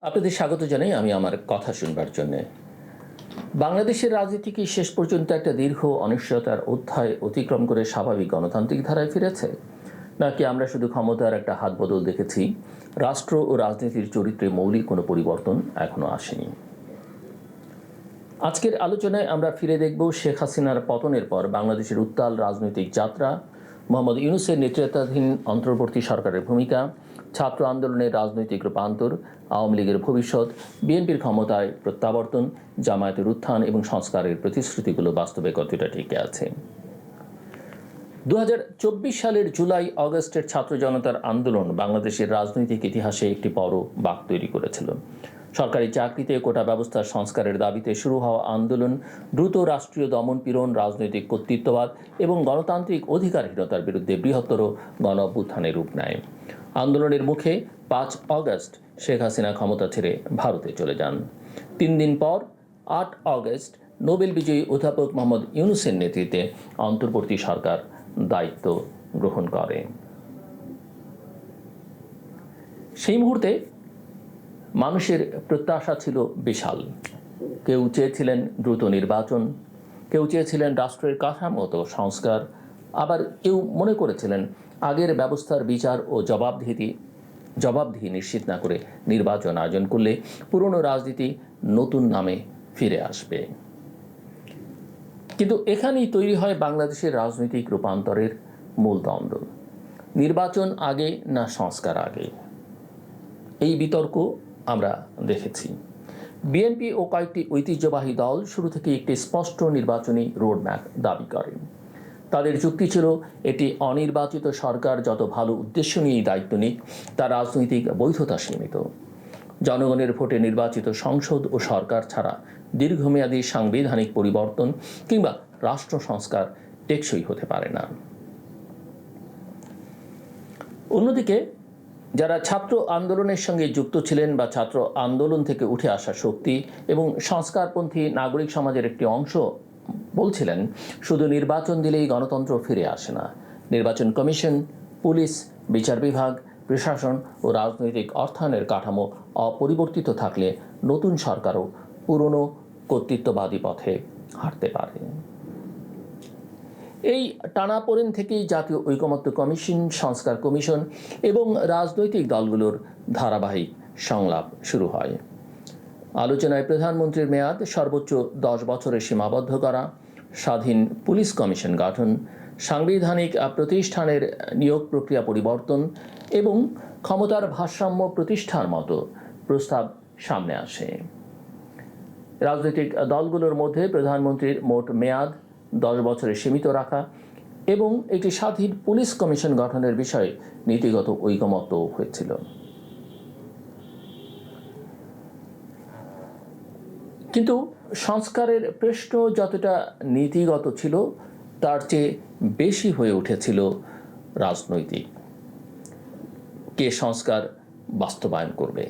আপনাদের স্বাগত জানাই আমি আমার কথা শুনবার জন্য। বাংলাদেশের রাজনীতি কি শেষ পর্যন্ত একটা দীর্ঘ অনিশ্চয়তার অধ্যায় অতিক্রম করে স্বাভাবিক গণতান্ত্রিক ধারায় ফিরেছে, নাকি আমরা শুধু ক্ষমতার একটা হাত বদল দেখেছি? রাষ্ট্র ও রাজনীতির চরিত্রে মৌলিক কোনো পরিবর্তন এখনো আসেনি। আজকের আলোচনায় আমরা ফিরে দেখব শেখ হাসিনার পতনের পর বাংলাদেশের উত্তাল রাজনৈতিক যাত্রা, মোহাম্মদ ইউনূসের নেতৃত্বাধীন অন্তর্বর্তী সরকারের ভূমিকা, ছাত্র আন্দোলনের রাজনৈতিক রূপান্তর, আওয়ামী লীগের ভবিষ্যৎ, বিএনপির ক্ষমতায় প্রত্যাবর্তন, জামায়াতের উত্থান এবং সংস্কারের প্রতিশ্রুতিগুলো বাস্তবে কতটা টিকে আছে। 2024 সালের জুলাই অগস্টের ছাত্র জনতার আন্দোলন বাংলাদেশের রাজনৈতিক ইতিহাসে একটি বড় বাঁক তৈরি করেছিল। সরকারি চাকরিতে কোটা ব্যবস্থার সংস্কারের দাবিতে শুরু হওয়া আন্দোলন দ্রুত রাষ্ট্রীয় দমনপীড়ন, রাজনৈতিক কর্তৃত্ববাদ এবং গণতান্ত্রিক অধিকারহীনতার বিরুদ্ধে বৃহত্তর গণ অভ্যুত্থানের রূপ নেয়। আন্দোলনের মুখে 5 অগস্ট শেখ হাসিনা ক্ষমতা ছেড়ে ভারতে চলে যান। 3 দিন পর 8 অগস্ট নোবেল বিজয়ী অধ্যাপক মোহাম্মদ ইউনূসের নেতৃত্বে অন্তর্বর্তী সরকার দায়িত্ব গ্রহণ করে। সেই মুহূর্তে মানুষের প্রত্যাশা ছিল বিশাল। কেউ চেয়েছিলেন দ্রুত নির্বাচন, কেউ চেয়েছিলেন রাষ্ট্রের কাঠামোগত সংস্কার, আবার কেউ মনে করেছিলেন আগের ব্যবস্থার বিচার ও জবাবদিহি নিশ্চিত না করে নির্বাচন আয়োজন করলে পুরনো রাজনীতি নতুন নামে ফিরে আসবে। কিন্তু এখানেই তৈরি হয় বাংলাদেশের রাজনৈতিক রূপান্তরের মূল দ্বন্দ্ব। নির্বাচন আগে না সংস্কার আগে? এই বিতর্ক আমরা দেখেছি। বিএনপি ও কয়েকটি ঐতিহ্যবাহী দল শুরু থেকে একটি স্পষ্ট নির্বাচনী রোডম্যাপ দাবি করে। তাদের যুক্তি ছিল, এটি অনির্বাচিত সরকার যত ভালো উদ্দেশ্য নিয়েই দায়িত্ব নিক, তার রাজনৈতিক বৈধতা সীমিত। জনগণের ভোটে নির্বাচিত সংসদ ও সরকার ছাড়া দীর্ঘমেয়াদী সাংবিধানিক পরিবর্তন কিংবা রাষ্ট্র সংস্কার টেকসই হতে পারে না। অন্যদিকে যারা ছাত্র আন্দোলনের সঙ্গে যুক্ত ছিলেন বা ছাত্র আন্দোলন থেকে উঠে আসা শক্তি এবং সংস্কারপন্থী নাগরিক সমাজের একটি অংশ বলছিলেন, শুধু নির্বাচন দিলেই গণতন্ত্র ফিরে আসে না। নির্বাচন কমিশন, পুলিশ, বিচার বিভাগ, প্রশাসন ও রাজনৈতিক অর্থায়নের কাঠামো অপরিবর্তিত থাকলে নতুন সরকারও পুরনো কর্তৃত্ববাদী পথে হাঁটতে পারে। এই টানাপোড়েন থেকেই জাতীয় ঐকমত্য কমিশন, সংস্কার কমিশন এবং রাজনৈতিক দলগুলোর ধারাবাহিক সংলাপ শুরু হয়। আলোচনায় প্রধানমন্ত্রীর মেয়াদ সর্বোচ্চ 10 বছরে সীমাবদ্ধ করা, স্বাধীন পুলিশ কমিশন গঠন, সাংবিধানিক প্রতিষ্ঠানের নিয়োগ প্রক্রিয়া পরিবর্তন এবং ক্ষমতার ভারসাম্য প্রতিষ্ঠার মতো প্রস্তাব সামনে আসে। রাজনৈতিক দলগুলোর মধ্যে প্রধানমন্ত্রীর মোট মেয়াদ 10 বছরে সীমিত রাখা এবং একটি স্বাধীন পুলিশ কমিশন গঠনের বিষয়ে নীতিগত ঐকমত্য হয়েছিল। কিন্তু সংস্কারের প্রশ্ন যতটা নীতিগত ছিল, তার চেয়ে বেশি হয়ে উঠেছিল রাজনৈতিক। কে সংস্কার বাস্তবায়ন করবে?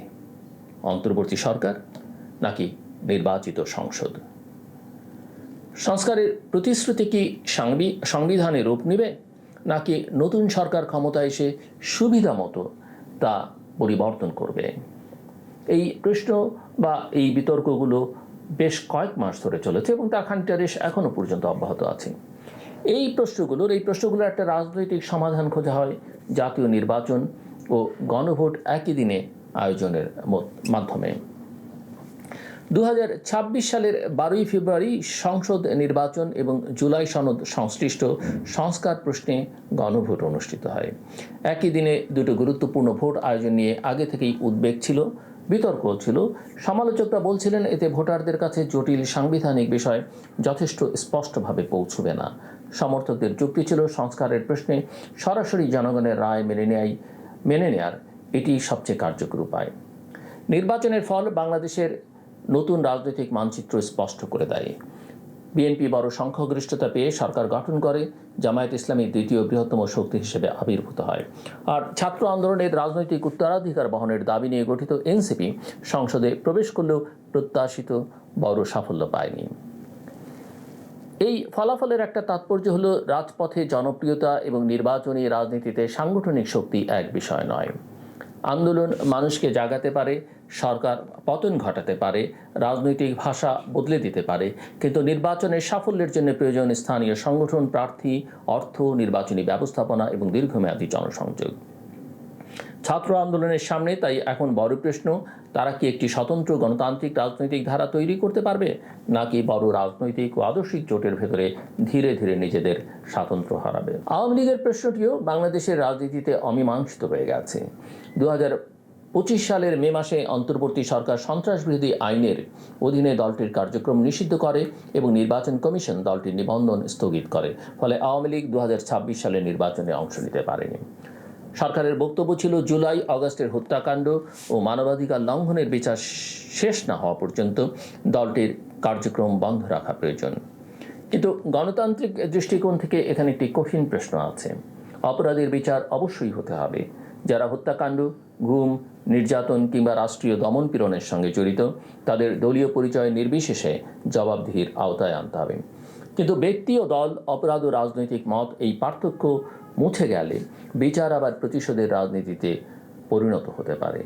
অন্তর্বর্তী সরকার নাকি নির্বাচিত সংসদ? সংস্কারের প্রতিশ্রুতি কি সংবিধানে রূপ নেবে, নাকি নতুন সরকার ক্ষমতায় এসে সুবিধা মতো তা পরিবর্তন করবে? এই প্রশ্ন বা এই বিতর্কগুলো বেশ কয়েক মাস ধরে চলেছে এবং তার খানিকটা রেশ এখনো পর্যন্ত অব্যাহত আছে। এই প্রশ্নগুলোর একটা রাজনৈতিক সমাধান খোঁজা হয় জাতীয় নির্বাচন ও গণভোট একই দিনে আয়োজনের মাধ্যমে। 2026 সালের 12 ফেব্রুয়ারি সংসদ নির্বাচন এবং জুলাই সনদ সংশ্লিষ্ট সংস্কার প্রশ্নে গণভোট অনুষ্ঠিত হয়। একই দিনে দুটো গুরুত্বপূর্ণ ভোট আয়োজন নিয়ে আগে থেকেই উদ্বেগ ছিল, বিতর্ক ছিল। সমালোচকরা বলছিলেন, এতে ভোটারদের কাছে জটিল সাংবিধানিক বিষয় যথেষ্ট স্পষ্টভাবে পৌঁছবে না। সমর্থকদের যুক্তি ছিল, সংস্কারের প্রশ্নে সরাসরি জনগণের রায় মেনে নেয়ার এটি সবচেয়ে কার্যকর উপায়। নির্বাচনের ফল বাংলাদেশের নতুন রাজনৈতিক মানচিত্র স্পষ্ট করে দেয়। বিএনপি বড় সংখ্যাগরিষ্ঠতা পেয়ে সরকার গঠন করে, জামায়াত ইসলামী দ্বিতীয় বৃহত্তম শক্তি হিসেবে আবির্ভূত হয়। আর ছাত্র আন্দোলনের রাজনৈতিক উত্তরাধিকার বহনের দাবি নিয়ে গঠিত এনসিপি সংসদে প্রবেশ করলেও প্রত্যাশিত বড় সাফল্য পায়নি। এই ফলাফলের একটা তাৎপর্য হলো, রাজপথে জনপ্রিয়তা এবং নির্বাচনী রাজনীতিতে সাংগঠনিক শক্তি এক বিষয় নয়। আন্দোলন মানুষকে জাগাতে পারে, সরকার পতন ঘটাতে পারে, রাজনৈতিক ভাষা বদলে দিতে পারে, কিন্তু নির্বাচনের সাফল্যের জন্য প্রয়োজন স্থানীয় সংগঠন, প্রার্থী, অর্থ, নির্বাচনী ব্যবস্থাপনা এবং দীর্ঘমেয়াদী জনসংযোগ। ছাত্র আন্দোলনের সামনে তাই এখন বড় প্রশ্ন, তারা কি একটি স্বতন্ত্র গণতান্ত্রিক রাজনৈতিক ধারা তৈরি করতে পারবে, নাকি বড় রাজনৈতিক ও আদর্শিক জোটের ভেতরে ধীরে ধীরে নিজেদের স্বাতন্ত্র্য হারাবে? আওয়ামী লীগের প্রশ্নটিও বাংলাদেশের রাজনীতিতে অমীমাংসিত হয়ে গেছে। 2025 সালের মে মাসে অন্তর্বর্তী সরকার সন্ত্রাসবিরোধী আইনের অধীনে দলটির কার্যক্রম নিষিদ্ধ করে এবং নির্বাচন কমিশন দলটির নিবন্ধন স্থগিত করে। ফলে আওয়ামী লীগ 2026 সালের নির্বাচনে অংশ নিতে পারেনি। সরকারের বক্তব্য ছিল জুলাই আগস্টের হত্যাকাণ্ড ও মানবাধিকার লঙ্ঘনের বিচার শেষ না হওয়া পর্যন্ত দলটির কার্যক্রম বন্ধ রাখা প্রয়োজন। কিন্তু গণতান্ত্রিক দৃষ্টিকোণ থেকে এখানে একটি কঠিন প্রশ্ন আছে। অপরাধীর বিচার অবশ্যই হতে হবে। যারা হত্যাকাণ্ড, গুম, নির্যাতন কিংবা রাষ্ট্রীয় দমনপীড়নের সঙ্গে জড়িত, তাদের দলীয় পরিচয় নির্বিশেষে জবাবদিহির আওতায় আনতে হবে। কিন্তু ব্যক্তি ও দল, অপরাধ ও রাজনৈতিক মত, এই পার্থক্য মুছে গেলে বিচার আবার প্রতিশোধের রাজনীতিতে পরিণত হতে পারে।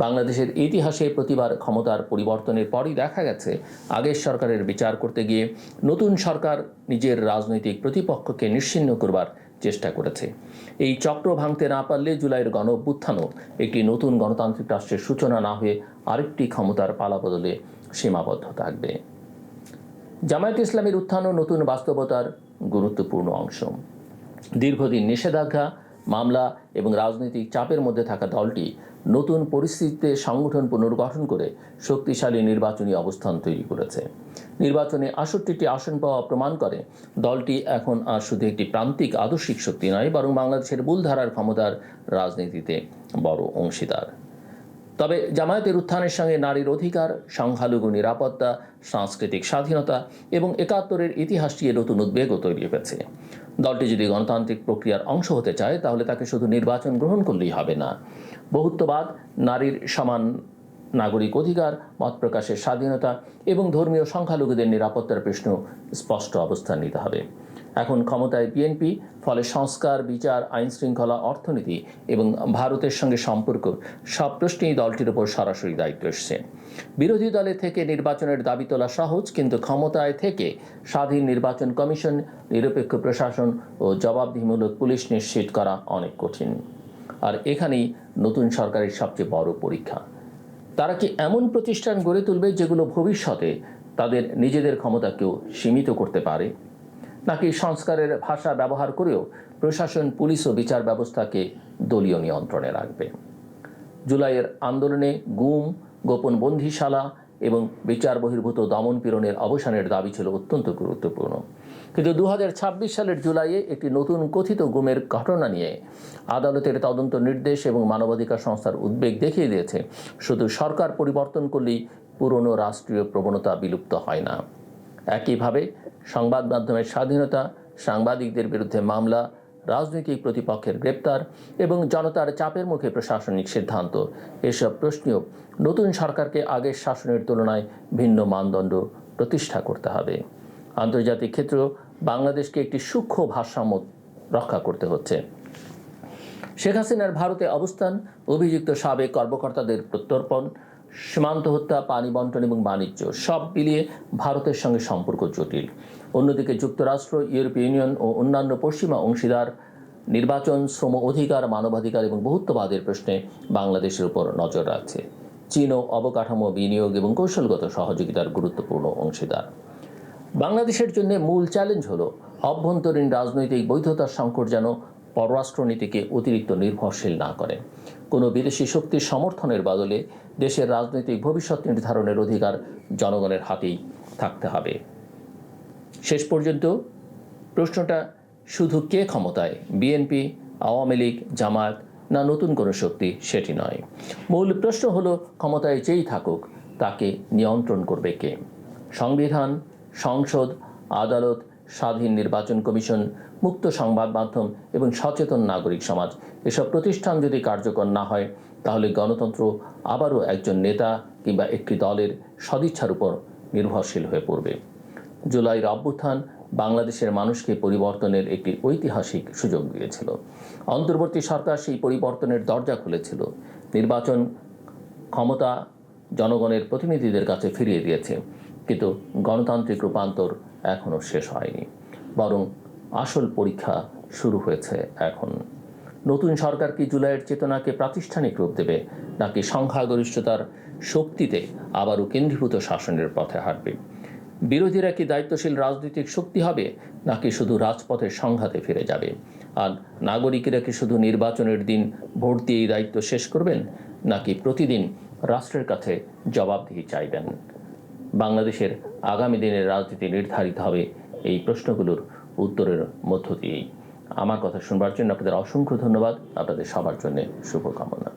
বাংলাদেশের ইতিহাসে প্রতিবার ক্ষমতার পরিবর্তনের পরই দেখা গেছে আগের সরকারের বিচার করতে গিয়ে নতুন সরকার নিজের রাজনৈতিক প্রতিপক্ষকে নিশ্চিহ্ন করবার চেষ্টা করেছে। এই চক্র ভাঙতে না পারলে জুলাইয়ের গণ অভ্যুত্থানও একটি নতুন গণতান্ত্রিক রাষ্ট্রের সূচনা না হয়ে আরেকটি ক্ষমতার পালাবদলে সীমাবদ্ধ থাকবে। জামায়াতে ইসলামীর উত্থানও নতুন বাস্তবতার গুরুত্বপূর্ণ অংশ। দীর্ঘদিন নিষেধাজ্ঞা, মামলা এবং রাজনৈতিক চাপের মধ্যে থাকা দলটি নতুন পরিস্থিতিতে সংগঠন পুনর্গঠন করে শক্তিশালী নির্বাচনী অবস্থান তৈরি করেছে। নির্বাচনে ৬৮টি আসন পাওয়া প্রমাণ করে দলটি এখন আর শুধু একটি প্রান্তিক আদর্শিক শক্তি নয়, বরং বাংলাদেশের মূলধারার ক্ষমতার রাজনীতিতে বড় অংশীদার। তবে জামায়াতের উত্থানের সঙ্গে নারীর অধিকার, সংখ্যালঘু নিরাপত্তা, সাংস্কৃতিক স্বাধীনতা এবং ৭১-এর ইতিহাসটি নতুন উদ্বেগও তৈরি হয়েছে। দলটি যদি গণতান্ত্রিক প্রক্রিয়ার অংশ হতে চায়, তাহলে তাকে শুধু নির্বাচন গ্রহণ করলেই হবে না। বহুত্ববাদ, নারীর সমান নাগরিক অধিকার, মত প্রকাশের স্বাধীনতা এবং ধর্মীয় সংখ্যালঘুদের নিরাপত্তার প্রশ্ন স্পষ্ট অবস্থান নিতে হবে। এখন ক্ষমতায় বিএনপি, ফলে সংস্কার, বিচার, আইন শৃঙ্খলা, অর্থনীতি এবং ভারতের সঙ্গে সম্পর্ক সব প্রশ্নেই দলটির উপর সরাসরি দায়িত্ব এসছে। বিরোধী দলে থেকে নির্বাচনের দাবি তোলা সহজ, কিন্তু ক্ষমতায় থেকে স্বাধীন নির্বাচন কমিশন, নিরপেক্ষ প্রশাসন ও জবাবদিহিমূলক পুলিশ নিশ্চিত করা অনেক কঠিন। আর এখানেই নতুন সরকারের সবচেয়ে বড় পরীক্ষা। তারা কি এমন প্রতিষ্ঠান গড়ে তুলবে যেগুলো ভবিষ্যতে তাদের নিজেদের ক্ষমতাকেও সীমিত করতে পারে, নাকি সংস্কারের ভাষা ব্যবহার করেও প্রশাসন, পুলিশ ও বিচার ব্যবস্থাকে দলীয় নিয়ন্ত্রণে রাখবে? জুলাইয়ের আন্দোলনে গুম, গোপন বন্দিশালা এবং বিচার বহির্ভূত দমনপীড়নের অবসানের দাবি ছিল অত্যন্ত গুরুত্বপূর্ণ। কিন্তু 2026 সালের জুলাইয়ে একটি নতুন কথিত গুমের ঘটনা নিয়ে আদালতের তদন্ত নির্দেশ এবং মানবাধিকার সংস্থার উদ্বেগ দেখিয়ে দিয়েছে, শুধু সরকার পরিবর্তন করলেই পুরনো রাষ্ট্রীয় প্রবণতা বিলুপ্ত হয় না। একইভাবে সংবাদ মাধ্যমের স্বাধীনতা, সাংবাদিকদের বিরুদ্ধে মামলা, রাজনৈতিক প্রতিপক্ষের গ্রেপ্তার এবং জনতার চাপের মুখে প্রশাসনিক সিদ্ধান্ত, এসব প্রশ্নেও নতুন সরকারকে আগের শাসনের তুলনায় ভিন্ন মানদণ্ড প্রতিষ্ঠা করতে হবে। আন্তর্জাতিক ক্ষেত্রেও বাংলাদেশকে একটি সূক্ষ্ম ভারসাম্য রক্ষা করতে হচ্ছে। শেখ হাসিনার ভারতে অবস্থান, অভিযুক্ত সাবেক কর্মকর্তাদের প্রত্যর্পণ, সীমান্ত হত্যা, পানি বন্টন এবং বাণিজ্য সব মিলিয়ে ভারতের সঙ্গে সম্পর্ক জটিল। অন্যদিকে যুক্তরাষ্ট্র, ইউরোপীয় ইউনিয়ন ও অন্যান্য পশ্চিমা অংশীদার নির্বাচন, শ্রম অধিকার, মানবাধিকার এবং বহুত্ববাদের প্রশ্নে বাংলাদেশের উপর নজর রাখছে। চীনও অবকাঠামো, বিনিয়োগ এবং কৌশলগত সহযোগিতার গুরুত্বপূর্ণ অংশীদার। বাংলাদেশের জন্য মূল চ্যালেঞ্জ হল অভ্যন্তরীণ রাজনৈতিক বৈধতার সংকট যেন পররাষ্ট্রনীতিকে অতিরিক্ত নির্ভরশীল না করে। কোনো বিদেশি শক্তির সমর্থনের বদলে দেশের রাজনৈতিক ভবিষ্যৎ নির্ধারণের অধিকার জনগণের হাতেই থাকতে হবে। শেষ পর্যন্ত প্রশ্নটা শুধু কে ক্ষমতায়, বিএনপি, আওয়ামী লীগ, জামায়াত না নতুন কোনো শক্তি, সেটি নয়। মূল প্রশ্ন হলো ক্ষমতায় যেই থাকুক তাকে নিয়ন্ত্রণ করবে কে? সংবিধান, সংসদ, আদালত, স্বাধীন নির্বাচন কমিশন, মুক্ত সংবাদ মাধ্যম এবং সচেতন নাগরিক সমাজ, এসব প্রতিষ্ঠান যদি কার্যকর না হয়, তাহলে গণতন্ত্র আবারও একজন নেতা কিংবা একটি দলের সদিচ্ছার উপর নির্ভরশীল হয়ে পড়বে। জুলাইয়ের অভ্যুত্থান বাংলাদেশের মানুষকে পরিবর্তনের একটি ঐতিহাসিক সুযোগ দিয়েছিল। অন্তর্বর্তী সরকার সেই পরিবর্তনের দরজা খুলেছিল। নির্বাচন ক্ষমতা জনগণের প্রতিনিধিদের কাছে ফিরিয়ে দিয়েছে, কিন্তু গণতান্ত্রিক রূপান্তর এখনও শেষ হয়নি, বরং আসল পরীক্ষা শুরু হয়েছে এখন। নতুন সরকার কি জুলাইয়ের চেতনাকে প্রাতিষ্ঠানিক রূপ দেবে, নাকি সংখ্যাগরিষ্ঠতার শক্তিতে আবারও কেন্দ্রীভূত শাসনের পথে হাঁটবে? বিরোধীরা কি দায়িত্বশীল রাজনৈতিক শক্তি হবে, নাকি শুধু রাজপথের সংঘাতে ফিরে যাবে? আর নাগরিকেরা কি শুধু নির্বাচনের দিন ভোট দিয়েই দায়িত্ব শেষ করবেন, নাকি প্রতিদিন রাষ্ট্রের কাছে জবাবদিহি চাইবেন? বাংলাদেশের আগামী দিনের রাজনীতি নির্ধারিত হবে এই প্রশ্নগুলোর উত্তরের মধ্য দিয়েই। আমার কথা শুনবার জন্য আপনাদের অসংখ্য ধন্যবাদ। আপনাদের সবার জন্য শুভকামনা।